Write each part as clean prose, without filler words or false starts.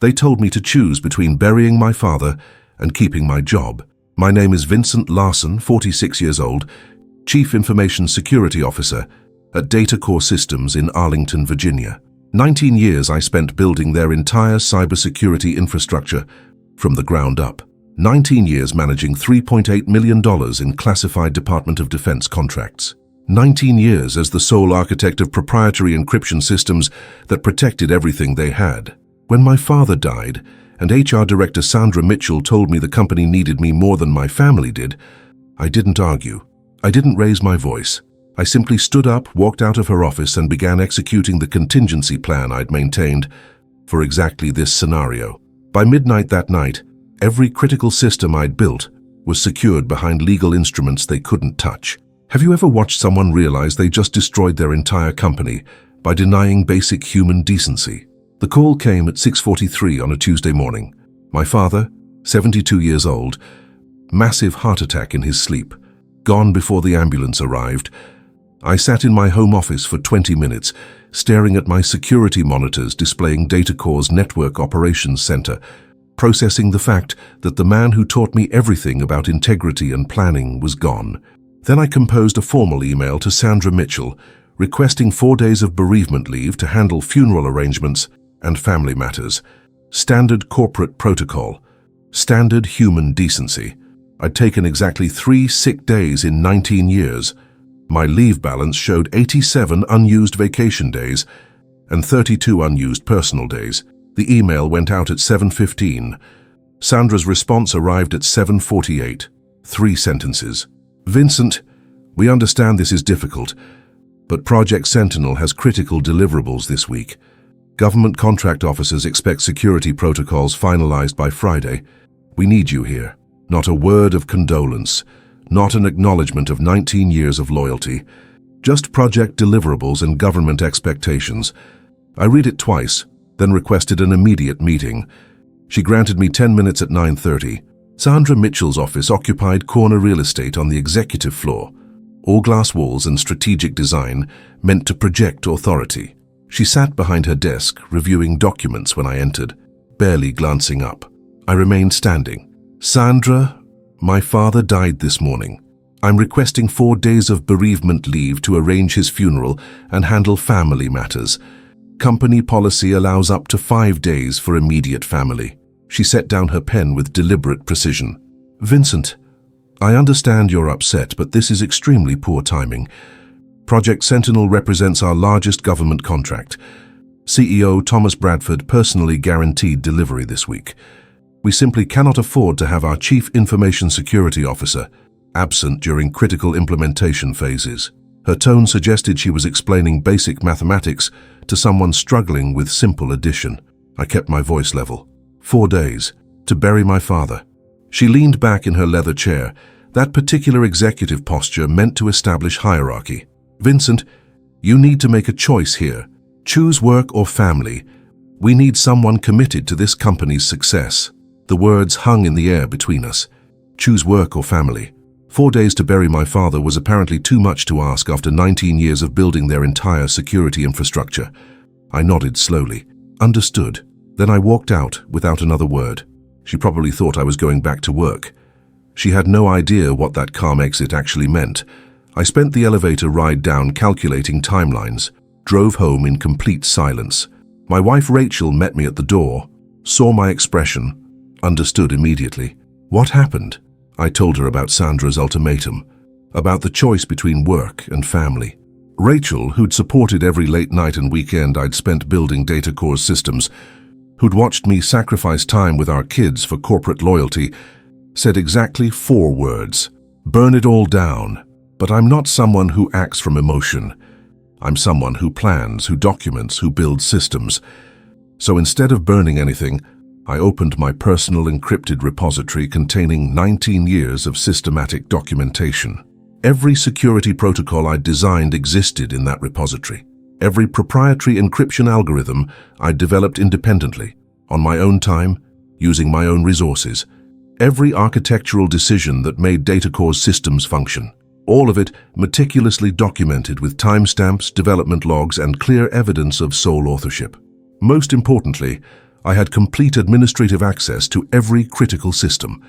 They told me to choose between burying my father and keeping my job. My name is Vincent Larson, 46 years old, Chief Information Security Officer at Data Core Systems in Arlington, Virginia. 19 years I spent building their entire cybersecurity infrastructure from the ground up. 19 years managing $3.8 million in classified Department of Defense contracts. 19 years as the sole architect of proprietary encryption systems that protected everything they had. When my father died, and HR Director Sandra Mitchell told me the company needed me more than my family did, I didn't argue. I didn't raise my voice. I simply stood up, walked out of her office, and began executing the contingency plan I'd maintained for exactly this scenario. By midnight that night, every critical system I'd built was secured behind legal instruments they couldn't touch. Have you ever watched someone realize they just destroyed their entire company by denying basic human decency? The call came at 6:43 on a Tuesday morning. My father, 72 years old, massive heart attack in his sleep, gone before the ambulance arrived. I sat in my home office for 20 minutes, staring at my security monitors displaying Data Core's Network Operations Center, processing the fact that the man who taught me everything about integrity and planning was gone. Then I composed a formal email to Sandra Mitchell, requesting 4 days of bereavement leave to handle funeral arrangements and family matters. Standard corporate protocol. Standard human decency. I'd taken exactly 3 sick days in 19 years. My leave balance showed 87 unused vacation days and 32 unused personal days. The email went out at 7:15. Sandra's response arrived at 7:48. 3 sentences. Vincent, we understand this is difficult, but Project Sentinel has critical deliverables this week. Government contract officers expect security protocols finalized by Friday. We need you here. Not a word of condolence, not an acknowledgement of 19 years of loyalty, just project deliverables and government expectations. I read it twice, then requested an immediate meeting. She granted me 10 minutes at 9:30. Sandra Mitchell's office occupied corner real estate on the executive floor. All glass walls and strategic design meant to project authority. She sat behind her desk, reviewing documents when I entered, barely glancing up. I remained standing. Sandra, my father died this morning. I'm requesting 4 days of bereavement leave to arrange his funeral and handle family matters. Company policy allows up to 5 days for immediate family. She set down her pen with deliberate precision. Vincent, I understand you're upset, but this is extremely poor timing. Project Sentinel represents our largest government contract. CEO Thomas Bradford personally guaranteed delivery this week. We simply cannot afford to have our Chief Information Security Officer absent during critical implementation phases. Her tone suggested she was explaining basic mathematics to someone struggling with simple addition. I kept my voice level. 4 days to bury my father. She leaned back in her leather chair. That particular executive posture meant to establish hierarchy. Vincent, you need to make a choice here. Choose work or family. We need someone committed to this company's success. The words hung in the air between us. Choose work or family. 4 days to bury my father was apparently too much to ask after 19 years of building their entire security infrastructure. I nodded slowly. Understood. Then I walked out without another word. She probably thought I was going back to work. She had no idea what that calm exit actually meant. I spent the elevator ride down calculating timelines, drove home in complete silence. My wife Rachel met me at the door, saw my expression, understood immediately. What happened? I told her about Sandra's ultimatum, about the choice between work and family. Rachel, who'd supported every late night and weekend I'd spent building Data Core's systems, who'd watched me sacrifice time with our kids for corporate loyalty, said exactly 4 words. Burn it all down. But I'm not someone who acts from emotion. I'm someone who plans, who documents, who builds systems. So instead of burning anything, I opened my personal encrypted repository containing 19 years of systematic documentation. Every security protocol I'd designed existed in that repository. Every proprietary encryption algorithm I'd developed independently, on my own time, using my own resources. Every architectural decision that made Data Core's systems function. All of it meticulously documented with timestamps, development logs, and clear evidence of sole authorship. Most importantly, I had complete administrative access to every critical system,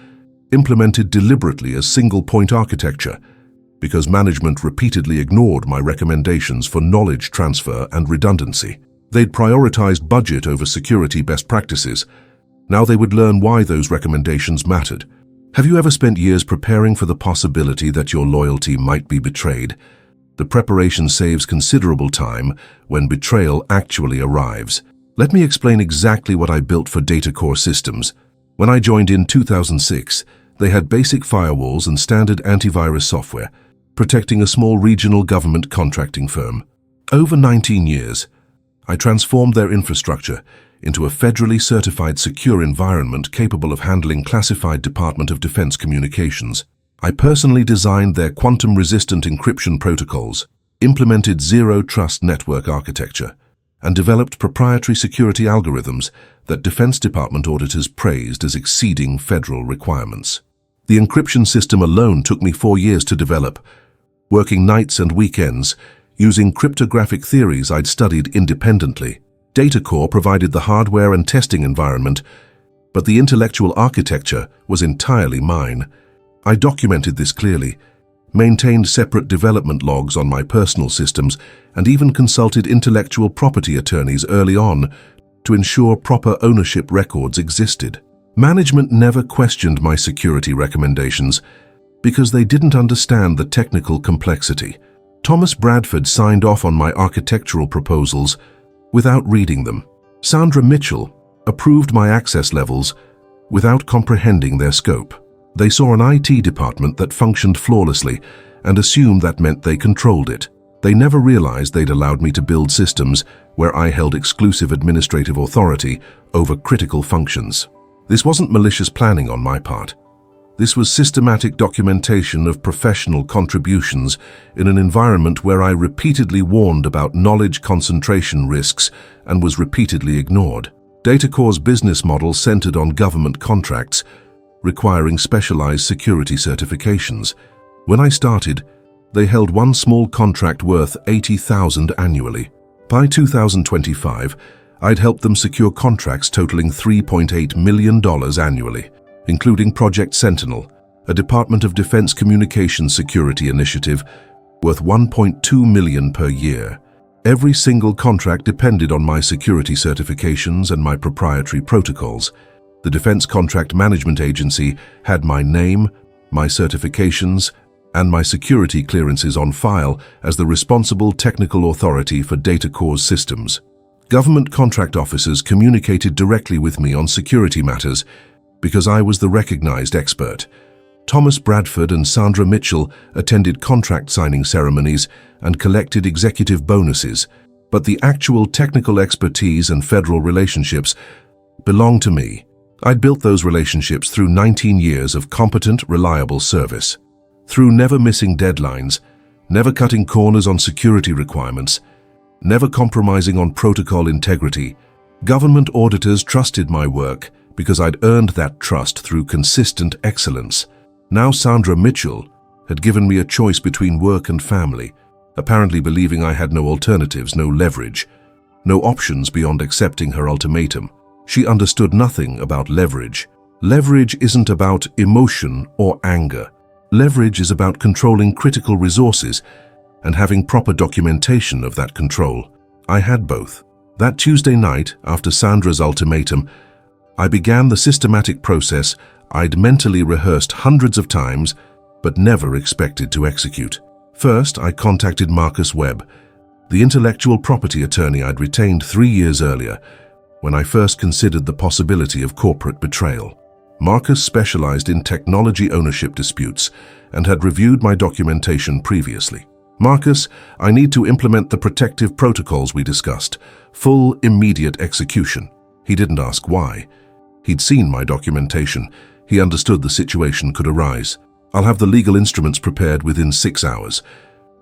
implemented deliberately as single-point architecture, because management repeatedly ignored my recommendations for knowledge transfer and redundancy. They'd prioritized budget over security best practices. Now they would learn why those recommendations mattered. Have you ever spent years preparing for the possibility that your loyalty might be betrayed? The preparation saves considerable time when betrayal actually arrives. Let me explain exactly what I built for Data Core Systems. When I joined in 2006, they had basic firewalls and standard antivirus software, protecting a small regional government contracting firm. Over 19 years, I transformed their infrastructure into a federally certified secure environment capable of handling classified Department of Defense communications. I personally designed their quantum-resistant encryption protocols, implemented zero-trust network architecture, and developed proprietary security algorithms that Defense Department auditors praised as exceeding federal requirements. The encryption system alone took me 4 years to develop, working nights and weekends, using cryptographic theories I'd studied independently. DataCore provided the hardware and testing environment, but the intellectual architecture was entirely mine. I documented this clearly, maintained separate development logs on my personal systems, and even consulted intellectual property attorneys early on to ensure proper ownership records existed. Management never questioned my security recommendations because they didn't understand the technical complexity. Thomas Bradford signed off on my architectural proposals without reading them. Sandra Mitchell approved my access levels without comprehending their scope. They saw an IT department that functioned flawlessly and assumed that meant they controlled it. They never realized they'd allowed me to build systems where I held exclusive administrative authority over critical functions. This wasn't malicious planning on my part. This was systematic documentation of professional contributions in an environment where I repeatedly warned about knowledge concentration risks and was repeatedly ignored. DataCore's business model centered on government contracts, requiring specialized security certifications. When I started, they held one small contract worth $80,000 annually. By 2025, I'd helped them secure contracts totaling $3.8 million annually, including Project Sentinel, a Department of Defense communications security initiative worth $1.2 million per year. Every single contract depended on my security certifications and my proprietary protocols. The Defense Contract Management Agency had my name, my certifications, and my security clearances on file as the responsible technical authority for DataCore's systems. Government contract officers communicated directly with me on security matters because I was the recognized expert. Thomas Bradford and Sandra Mitchell attended contract signing ceremonies and collected executive bonuses, but the actual technical expertise and federal relationships belonged to me. I'd built those relationships through 19 years of competent, reliable service. Through never missing deadlines, never cutting corners on security requirements, never compromising on protocol integrity, government auditors trusted my work because I'd earned that trust through consistent excellence. Now Sandra Mitchell had given me a choice between work and family, apparently believing I had no alternatives, no leverage, no options beyond accepting her ultimatum. She understood nothing about leverage. Leverage isn't about emotion or anger. Leverage is about controlling critical resources and having proper documentation of that control. I had both. That Tuesday night, after Sandra's ultimatum, I began the systematic process I'd mentally rehearsed hundreds of times but never expected to execute. First, I contacted Marcus Webb, the intellectual property attorney I'd retained 3 years earlier when I first considered the possibility of corporate betrayal. Marcus specialized in technology ownership disputes and had reviewed my documentation previously. Marcus, I need to implement the protective protocols we discussed. Full, immediate execution. He didn't ask why. He'd seen my documentation. He understood the situation could arise. I'll have the legal instruments prepared within 6 hours.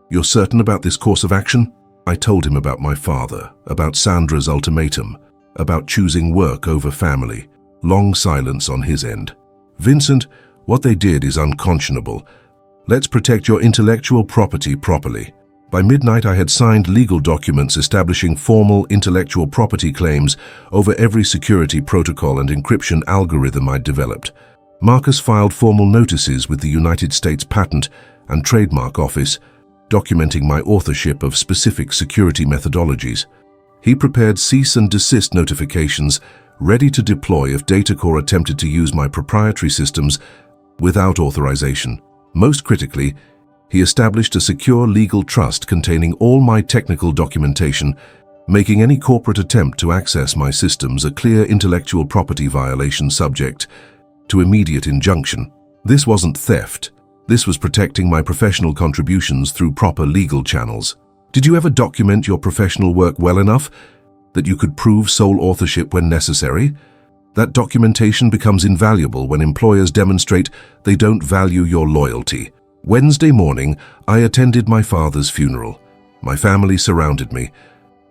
You're certain about this course of action? I told him about my father, about Sandra's ultimatum, about choosing work over family. Long silence on his end. Vincent, what they did is unconscionable. Let's protect your intellectual property properly. By midnight, I had signed legal documents establishing formal intellectual property claims over every security protocol and encryption algorithm I'd developed. Marcus filed formal notices with the United States Patent and Trademark Office, documenting my authorship of specific security methodologies. He prepared cease and desist notifications ready to deploy if Datacore attempted to use my proprietary systems without authorization. Most critically, he established a secure legal trust containing all my technical documentation, making any corporate attempt to access my systems a clear intellectual property violation subject to immediate injunction. This wasn't theft. This was protecting my professional contributions through proper legal channels. Did you ever document your professional work well enough that you could prove sole authorship when necessary? That documentation becomes invaluable when employers demonstrate they don't value your loyalty. Wednesday morning, I attended my father's funeral. My family surrounded me.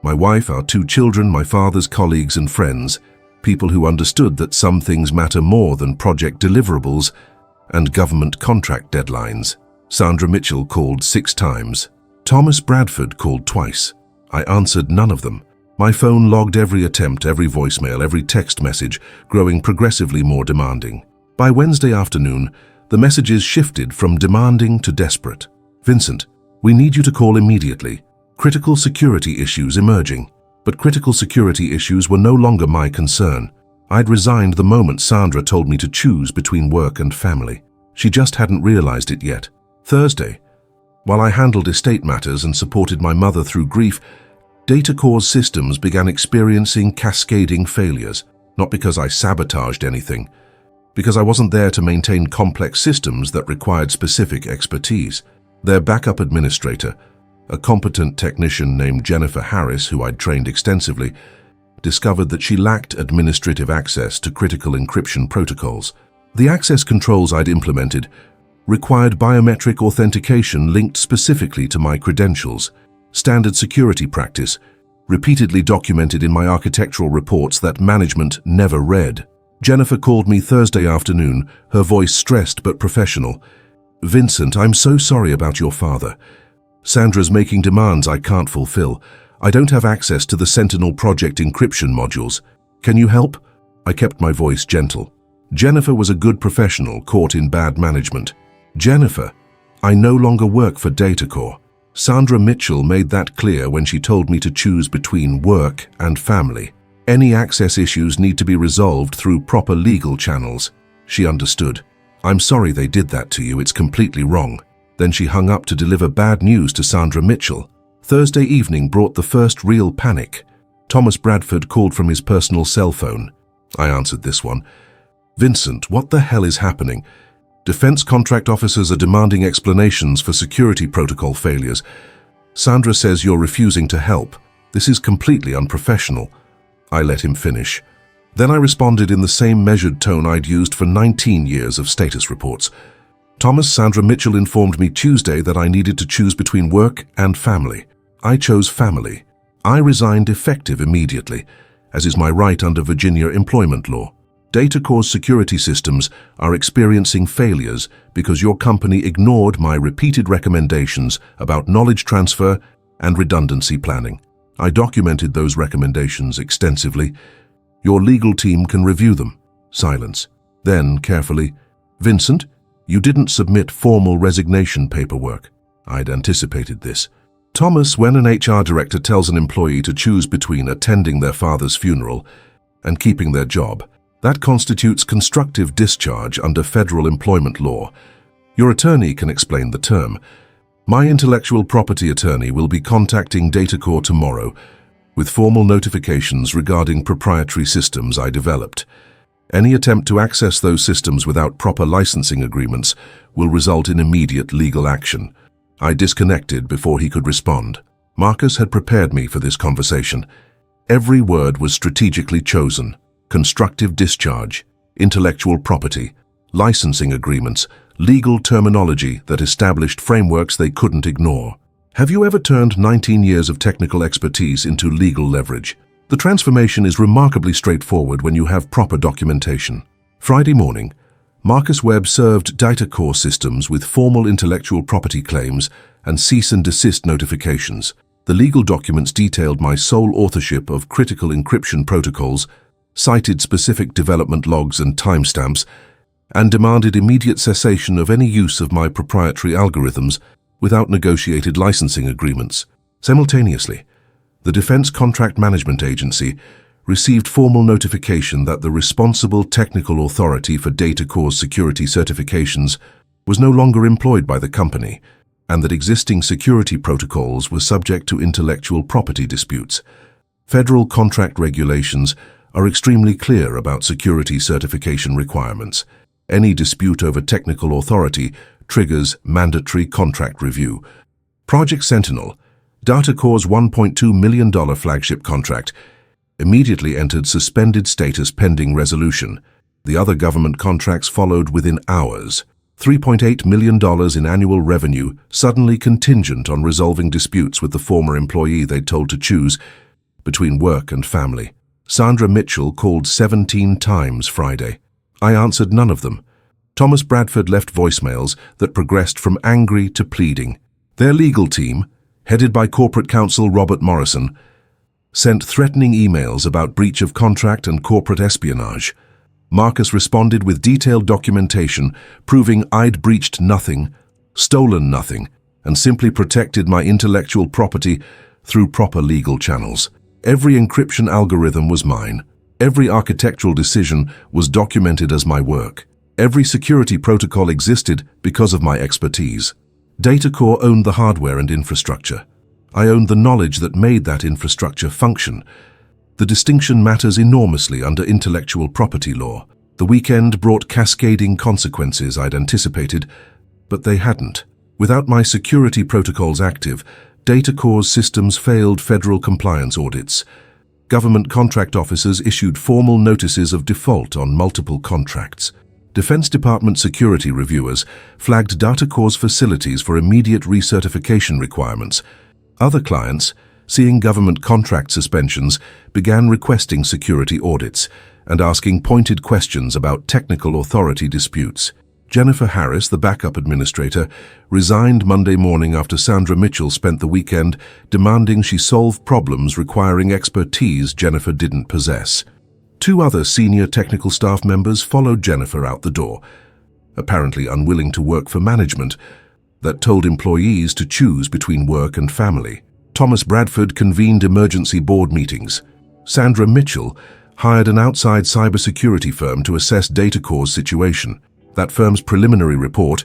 My wife, our 2 children, my father's colleagues and friends, people who understood that some things matter more than project deliverables and government contract deadlines. Sandra Mitchell called 6 times. Thomas Bradford called twice. I answered none of them. My phone logged every attempt, every voicemail, every text message, growing progressively more demanding. By Wednesday afternoon, the messages shifted from demanding to desperate. Vincent, we need you to call immediately. Critical security issues emerging. But critical security issues were no longer my concern. I'd resigned the moment Sandra told me to choose between work and family. She just hadn't realized it yet. Thursday, while I handled estate matters and supported my mother through grief, Datacore's systems began experiencing cascading failures, not because I sabotaged anything, because I wasn't there to maintain complex systems that required specific expertise. Their backup administrator, a competent technician named Jennifer Harris, who I'd trained extensively, discovered that she lacked administrative access to critical encryption protocols. The access controls I'd implemented required biometric authentication linked specifically to my credentials, standard security practice, repeatedly documented in my architectural reports that management never read. Jennifer called me Thursday afternoon, her voice stressed but professional. Vincent, I'm so sorry about your father. Sandra's making demands I can't fulfill. I don't have access to the Sentinel project encryption modules. Can you help? I kept my voice gentle. Jennifer was a good professional caught in bad management. Jennifer, I no longer work for Datacore. Sandra Mitchell made that clear when she told me to choose between work and family. Any access issues need to be resolved through proper legal channels. She understood. I'm sorry they did that to you, it's completely wrong. Then she hung up to deliver bad news to Sandra Mitchell. Thursday evening brought the first real panic. Thomas Bradford called from his personal cell phone. I answered this one. Vincent, what the hell is happening? Defense contract officers are demanding explanations for security protocol failures. Sandra says you're refusing to help. This is completely unprofessional. I let him finish. Then I responded in the same measured tone I'd used for 19 years of status reports. Sandra Mitchell informed me Tuesday that I needed to choose between work and family. I chose family. I resigned effective immediately, as is my right under Virginia employment law. Datacore's security systems are experiencing failures because your company ignored my repeated recommendations about knowledge transfer and redundancy planning. I documented those recommendations extensively. Your legal team can review them. Silence. Then, carefully, Vincent, you didn't submit formal resignation paperwork. I'd anticipated this. Thomas, when an HR director tells an employee to choose between attending their father's funeral and keeping their job, that constitutes constructive discharge under federal employment law. Your attorney can explain the term. My intellectual property attorney will be contacting Datacore tomorrow with formal notifications regarding proprietary systems I developed. Any attempt to access those systems without proper licensing agreements will result in immediate legal action. I disconnected before he could respond. Marcus had prepared me for this conversation. Every word was strategically chosen. Constructive discharge, intellectual property, licensing agreements, legal terminology that established frameworks they couldn't ignore. Have you ever turned 19 years of technical expertise into legal leverage? The transformation is remarkably straightforward when you have proper documentation. Friday morning, Marcus Webb served Datacore systems with formal intellectual property claims and cease and desist notifications. The legal documents detailed my sole authorship of critical encryption protocols, cited specific development logs and timestamps, and demanded immediate cessation of any use of my proprietary algorithms without negotiated licensing agreements. Simultaneously, the Defense Contract Management Agency received formal notification that the responsible technical authority for data cores security certifications was no longer employed by the company, and that existing security protocols were subject to intellectual property disputes. Federal contract regulations are extremely clear about security certification requirements. Any dispute over technical authority triggers mandatory contract review. Project Sentinel, DataCore's $1.2 million flagship contract, immediately entered suspended status pending resolution. The other government contracts followed within hours. $3.8 million in annual revenue, suddenly contingent on resolving disputes with the former employee they'd told to choose between work and family. Sandra Mitchell called 17 times Friday. I answered none of them. Thomas Bradford left voicemails that progressed from angry to pleading. Their legal team, headed by corporate counsel Robert Morrison, sent threatening emails about breach of contract and corporate espionage. Marcus responded with detailed documentation proving I'd breached nothing, stolen nothing, and simply protected my intellectual property through proper legal channels. Every encryption algorithm was mine. Every architectural decision was documented as my work. Every security protocol existed because of my expertise. DataCore owned the hardware and infrastructure. I owned the knowledge that made that infrastructure function. The distinction matters enormously under intellectual property law. The weekend brought cascading consequences I'd anticipated, but they hadn't. Without my security protocols active, DataCore's systems failed federal compliance audits. Government contract officers issued formal notices of default on multiple contracts. Defense Department security reviewers flagged DataCore's facilities for immediate recertification requirements. Other clients, seeing government contract suspensions, began requesting security audits and asking pointed questions about technical authority disputes. Jennifer Harris, the backup administrator, resigned Monday morning after Sandra Mitchell spent the weekend demanding she solve problems requiring expertise Jennifer didn't possess. 2 other senior technical staff members followed Jennifer out the door, apparently unwilling to work for management that told employees to choose between work and family. Thomas Bradford convened emergency board meetings. Sandra Mitchell hired an outside cybersecurity firm to assess DataCore's situation. That firm's preliminary report,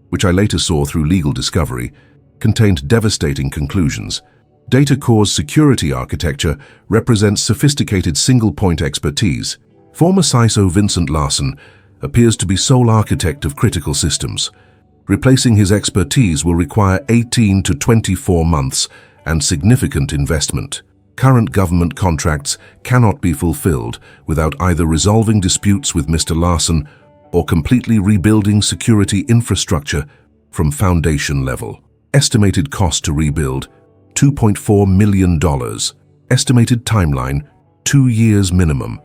which I later saw through legal discovery, contained devastating conclusions. DataCore's security architecture represents sophisticated single-point expertise. Former CISO Vincent Larson appears to be sole architect of critical systems. Replacing his expertise will require 18 to 24 months and significant investment. Current government contracts cannot be fulfilled without either resolving disputes with Mr. Larson or completely rebuilding security infrastructure from foundation level. Estimated cost to rebuild, $2.4 million. Estimated timeline, 2 years minimum.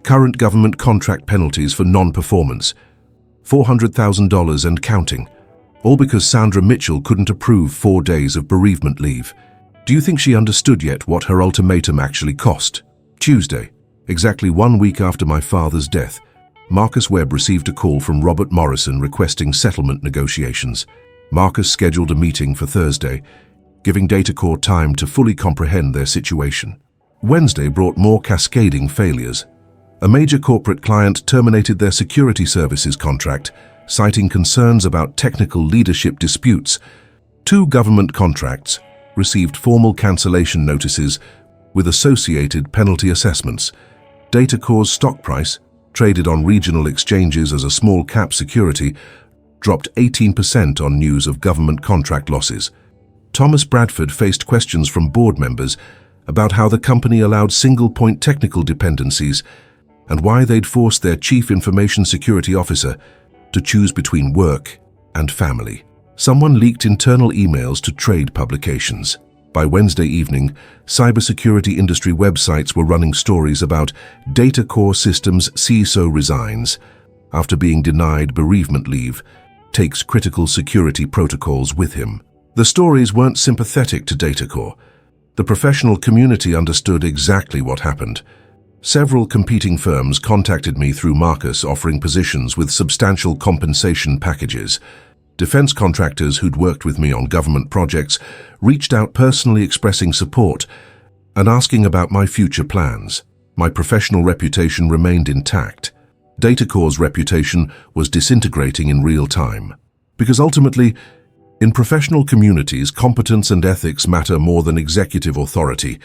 Current government contract penalties for non-performance, $400,000 and counting. All because Sandra Mitchell couldn't approve 4 days of bereavement leave. Do you think she understood yet what her ultimatum actually cost? Tuesday, exactly 1 week after my father's death, Marcus Webb received a call from Robert Morrison requesting settlement negotiations. Marcus scheduled a meeting for Thursday, giving DataCore time to fully comprehend their situation. Wednesday brought more cascading failures. A major corporate client terminated their security services contract, citing concerns about technical leadership disputes. 2 government contracts received formal cancellation notices with associated penalty assessments. DataCore's stock price, traded on regional exchanges as a small-cap security, dropped 18% on news of government contract losses. Thomas Bradford faced questions from board members about how the company allowed single-point technical dependencies and why they'd forced their chief information security officer to choose between work and family. Someone leaked internal emails to trade publications. By Wednesday evening, cybersecurity industry websites were running stories about DataCore Systems CISO resigns after being denied bereavement leave, takes critical security protocols with him. The stories weren't sympathetic to Datacore. The professional community understood exactly what happened. Several competing firms contacted me through Marcus offering positions with substantial compensation packages. Defense contractors who'd worked with me on government projects reached out personally expressing support and asking about my future plans. My professional reputation remained intact. Datacore's reputation was disintegrating in real time. Because ultimately, in professional communities, competence and ethics matter more than executive authority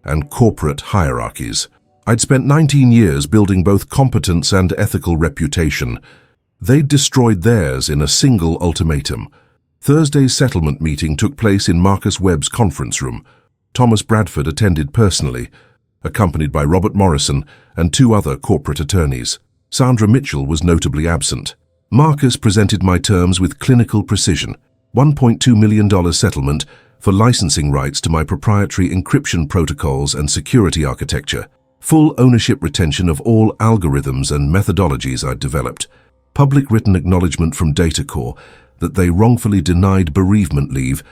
and corporate hierarchies. I'd spent 19 years building both competence and ethical reputation. They'd destroyed theirs in a single ultimatum. Thursday's settlement meeting took place in Marcus Webb's conference room. Thomas Bradford attended personally, accompanied by Robert Morrison and 2 other corporate attorneys. Sandra Mitchell was notably absent. Marcus presented my terms with clinical precision. $1.2 million settlement for licensing rights to my proprietary encryption protocols and security architecture. Full ownership retention of all algorithms and methodologies I'd developed. Public written acknowledgement from Datacore that they wrongfully denied bereavement leave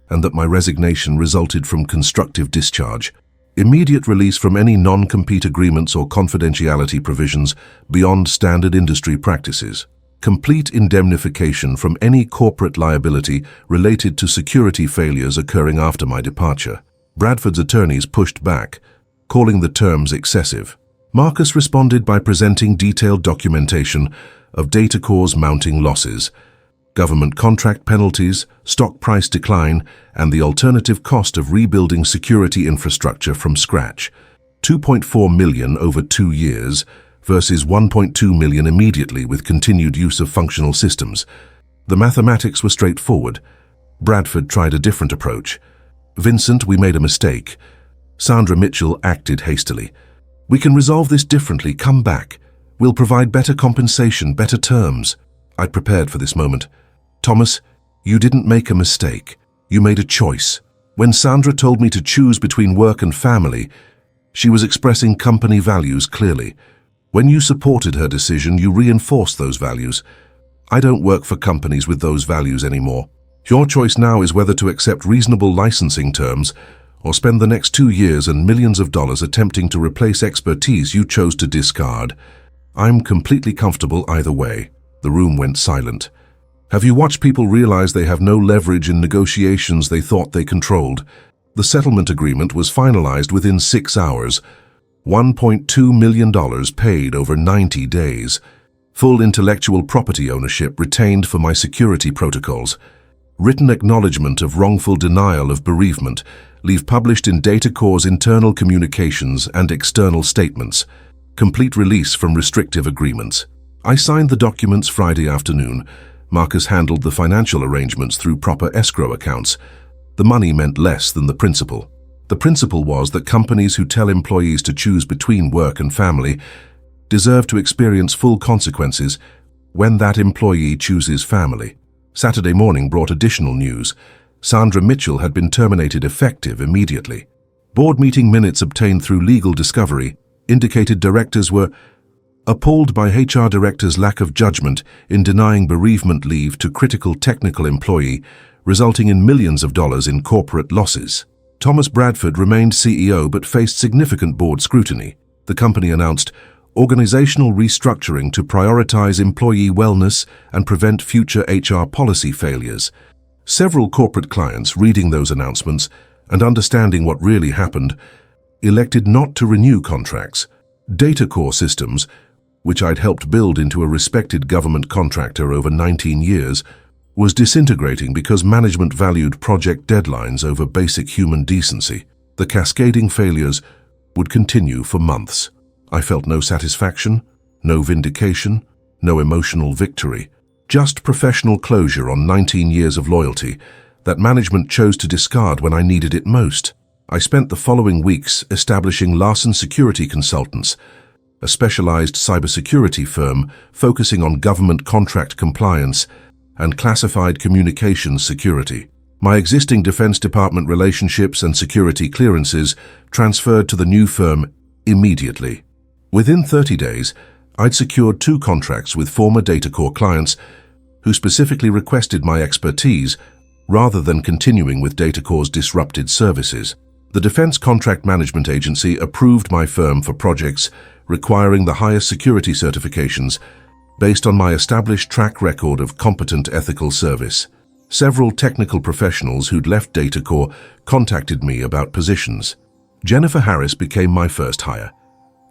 and that my resignation resulted from constructive discharge. Immediate release from any non-compete agreements or confidentiality provisions beyond standard industry practices. Complete indemnification from any corporate liability related to security failures occurring after my departure. Bradford's attorneys pushed back, calling the terms excessive. Marcus responded by presenting detailed documentation of Datacore's mounting losses, government contract penalties, stock price decline, and the alternative cost of rebuilding security infrastructure from scratch. $2.4 million over 2 years, versus $1.2 million immediately with continued use of functional systems. The mathematics were straightforward. Bradford tried a different approach. Vincent, we made a mistake. Sandra Mitchell acted hastily. We can resolve this differently. Come back. We'll provide better compensation, better terms. I'd prepared for this moment. Thomas, you didn't make a mistake. You made a choice. When Sandra told me to choose between work and family, she was expressing company values clearly. When you supported her decision, you reinforced those values. I don't work for companies with those values anymore. Your choice now is whether to accept reasonable licensing terms or spend the next 2 years and millions of dollars attempting to replace expertise you chose to discard. I'm completely comfortable either way. The room went silent. Have you watched people realize they have no leverage in negotiations they thought they controlled? The settlement agreement was finalized within 6 hours. $1.2 million paid over 90 days. Full intellectual property ownership retained for my security protocols. Written acknowledgement of wrongful denial of bereavement leave published in Datacore's internal communications and external statements. Complete release from restrictive agreements. I signed the documents Friday afternoon. Marcus handled the financial arrangements through proper escrow accounts. The money meant less than the principal. The principle was that companies who tell employees to choose between work and family deserve to experience full consequences when that employee chooses family. Saturday morning brought additional news. Sandra Mitchell had been terminated effective immediately. Board meeting minutes obtained through legal discovery indicated directors were appalled by HR director's lack of judgment in denying bereavement leave to critical technical employee, resulting in millions of dollars in corporate losses. Thomas Bradford remained CEO but faced significant board scrutiny. The company announced organizational restructuring to prioritize employee wellness and prevent future HR policy failures. Several corporate clients, reading those announcements and understanding what really happened, elected not to renew contracts. Datacore Systems, which I'd helped build into a respected government contractor over 19 years, was disintegrating because management valued project deadlines over basic human decency. The cascading failures would continue for months. I felt no satisfaction, no vindication, no emotional victory, just professional closure on 19 years of loyalty that management chose to discard when I needed it most. I spent the following weeks establishing Larson Security Consultants, a specialized cybersecurity firm focusing on government contract compliance and classified communications security. My existing Defense Department relationships and security clearances transferred to the new firm immediately. Within 30 days, I'd secured 2 contracts with former Datacore clients who specifically requested my expertise rather than continuing with Datacorp's disrupted services. The Defense Contract Management Agency approved my firm for projects requiring the highest security certifications based on my established track record of competent ethical service. Several technical professionals who'd left Datacorp contacted me about positions. Jennifer Harris became my first hire,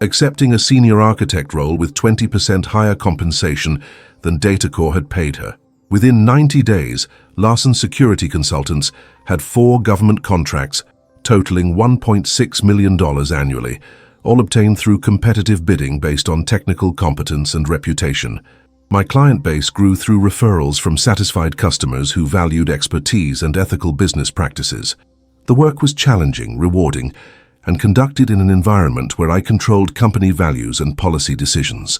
accepting a senior architect role with 20% higher compensation than Datacorp had paid her. Within 90 days, Larson Security Consultants had 4 government contracts totaling $1.6 million annually, all obtained through competitive bidding based on technical competence and reputation. My client base grew through referrals from satisfied customers who valued expertise and ethical business practices. The work was challenging, rewarding, and conducted in an environment where I controlled company values and policy decisions,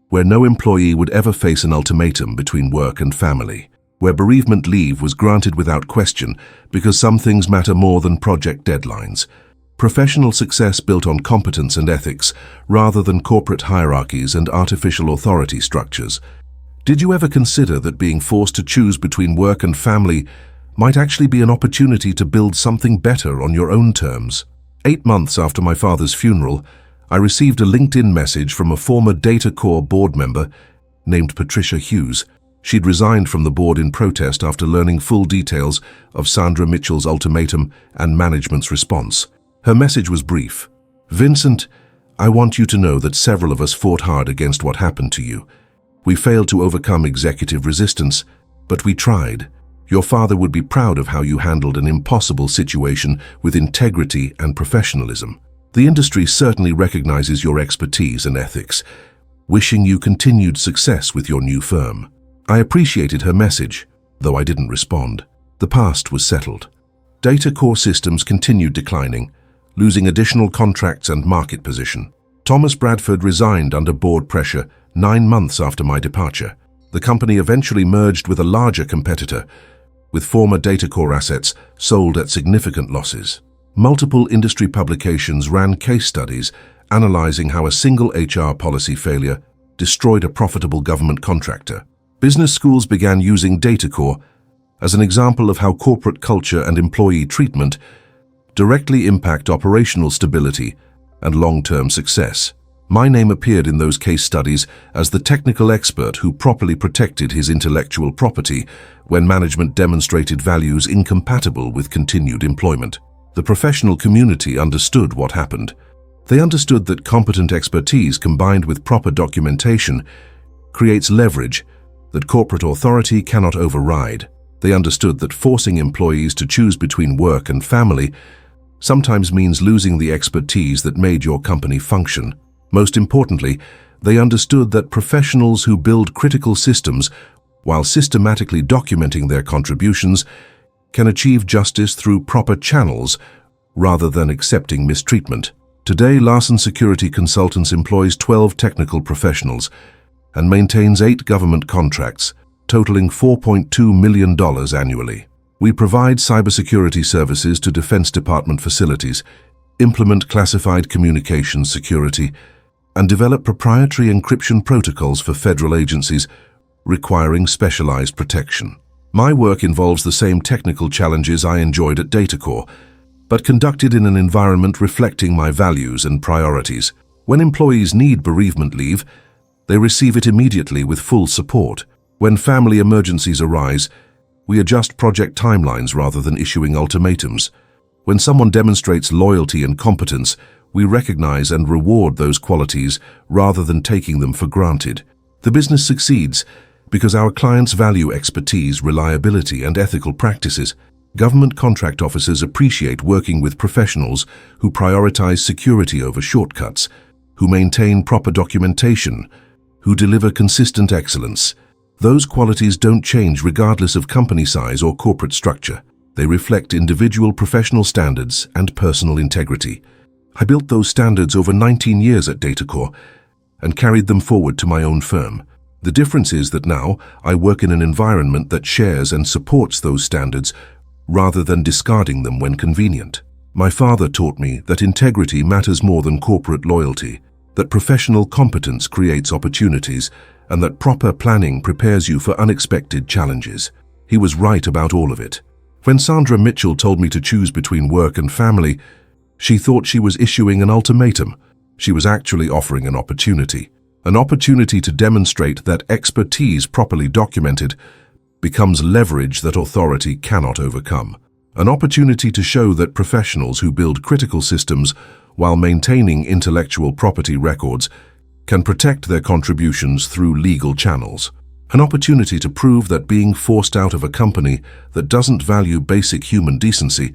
where no employee would ever face an ultimatum between work and family, where bereavement leave was granted without question because some things matter more than project deadlines. Professional success built on competence and ethics rather than corporate hierarchies and artificial authority structures. Did you ever consider that being forced to choose between work and family might actually be an opportunity to build something better on your own terms? 8 months after my father's funeral, I received a LinkedIn message from a former Datacorp board member named Patricia Hughes. She'd resigned from the board in protest after learning full details of Sandra Mitchell's ultimatum and management's response. Her message was brief. "Vincent, I want you to know that several of us fought hard against what happened to you. We failed to overcome executive resistance, but we tried. Your father would be proud of how you handled an impossible situation with integrity and professionalism. The industry certainly recognizes your expertise and ethics, wishing you continued success with your new firm." I appreciated her message, though I didn't respond. The past was settled. Datacorp systems continued declining, losing additional contracts and market position. Thomas Bradford resigned under board pressure 9 months after my departure. The company eventually merged with a larger competitor, with former Datacorp assets sold at significant losses. Multiple industry publications ran case studies analyzing how a single HR policy failure destroyed a profitable government contractor. Business schools began using Datacorp as an example of how corporate culture and employee treatment directly impact operational stability and long-term success. My name appeared in those case studies as the technical expert who properly protected his intellectual property when management demonstrated values incompatible with continued employment. The professional community understood what happened. They understood that competent expertise combined with proper documentation creates leverage that corporate authority cannot override. They understood that forcing employees to choose between work and family sometimes means losing the expertise that made your company function. Most importantly, they understood that professionals who build critical systems while systematically documenting their contributions can achieve justice through proper channels rather than accepting mistreatment. Today, Larson Security Consultants employs 12 technical professionals and maintains 8 government contracts, totaling $4.2 million annually. We provide cybersecurity services to Defense Department facilities, implement classified communications security, and develop proprietary encryption protocols for federal agencies requiring specialized protection. My work involves the same technical challenges I enjoyed at Datacorp, but conducted in an environment reflecting my values and priorities. When employees need bereavement leave, they receive it immediately with full support. When family emergencies arise, we adjust project timelines rather than issuing ultimatums. When someone demonstrates loyalty and competence, we recognize and reward those qualities rather than taking them for granted. The business succeeds because our clients value expertise, reliability, and ethical practices. Government contract officers appreciate working with professionals who prioritize security over shortcuts, who maintain proper documentation, who deliver consistent excellence. Those qualities don't change regardless of company size or corporate structure. They reflect individual professional standards and personal integrity. I built those standards over 19 years at Datacorp and carried them forward to my own firm. The difference is that now I work in an environment that shares and supports those standards rather than discarding them when convenient. My father taught me that integrity matters more than corporate loyalty, that professional competence creates opportunities, and that proper planning prepares you for unexpected challenges. He was right about all of it. When Sandra Mitchell told me to choose between work and family, she thought she was issuing an ultimatum. She was actually offering an opportunity to demonstrate that expertise properly documented becomes leverage that authority cannot overcome. An opportunity to show that professionals who build critical systems while maintaining intellectual property records can protect their contributions through legal channels. An opportunity to prove that being forced out of a company that doesn't value basic human decency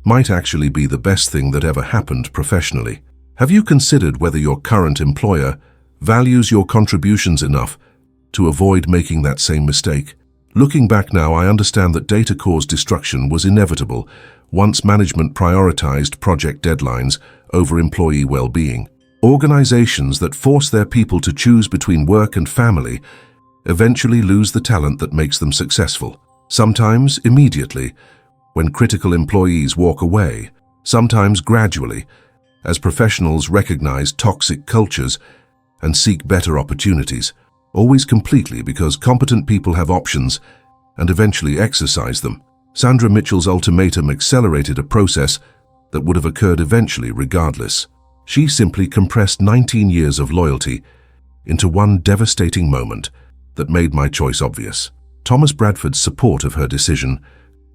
might actually be the best thing that ever happened professionally. Have you considered whether your current employer values your contributions enough to avoid making that same mistake? Looking back now, I understand that DataCore's destruction was inevitable once management prioritized project deadlines over employee well-being. Organizations that force their people to choose between work and family eventually lose the talent that makes them successful. Sometimes immediately, when critical employees walk away, sometimes gradually, as professionals recognize toxic cultures and seek better opportunities, always completely because competent people have options and eventually exercise them. Sandra Mitchell's ultimatum accelerated a process that would have occurred eventually regardless. She simply compressed 19 years of loyalty into one devastating moment that made my choice obvious. Thomas Bradford's support of her decision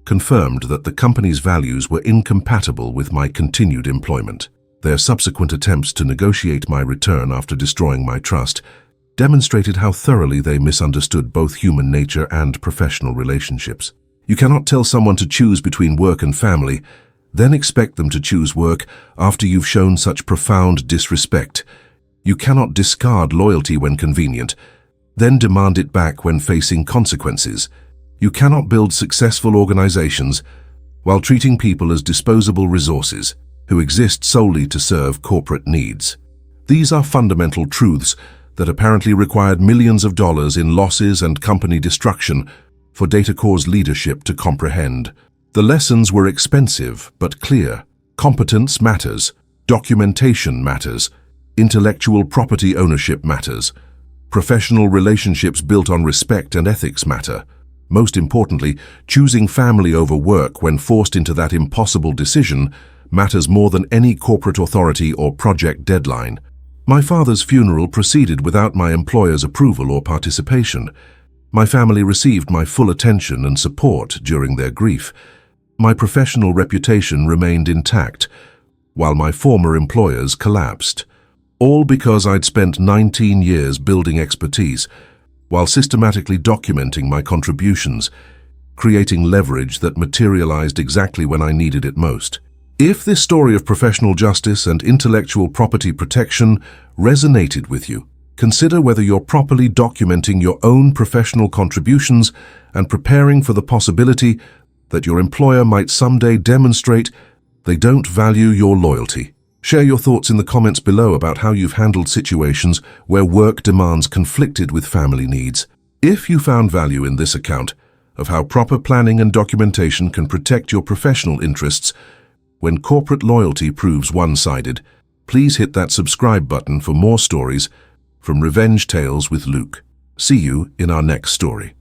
confirmed that the company's values were incompatible with my continued employment. Their subsequent attempts to negotiate my return after destroying my trust demonstrated how thoroughly they misunderstood both human nature and professional relationships. You cannot tell someone to choose between work and family, then expect them to choose work after you've shown such profound disrespect. You cannot discard loyalty when convenient, then demand it back when facing consequences. You cannot build successful organizations while treating people as disposable resources who exist solely to serve corporate needs. These are fundamental truths that apparently required millions of dollars in losses and company destruction for DataCore's leadership to comprehend. The lessons were expensive but clear. Competence matters, documentation matters, intellectual property ownership matters, professional relationships built on respect and ethics matter. Most importantly, choosing family over work when forced into that impossible decision matters more than any corporate authority or project deadline. My father's funeral proceeded without my employer's approval or participation. My family received my full attention and support during their grief. My professional reputation remained intact, while my former employers collapsed. All because I'd spent 19 years building expertise, while systematically documenting my contributions, creating leverage that materialized exactly when I needed it most. If this story of professional justice and intellectual property protection resonated with you, consider whether you're properly documenting your own professional contributions and preparing for the possibility that your employer might someday demonstrate they don't value your loyalty. Share your thoughts in the comments below about how you've handled situations where work demands conflicted with family needs. If you found value in this account of how proper planning and documentation can protect your professional interests when corporate loyalty proves one-sided, please hit that subscribe button for more stories from Revenge Tales with Luke. See you in our next story.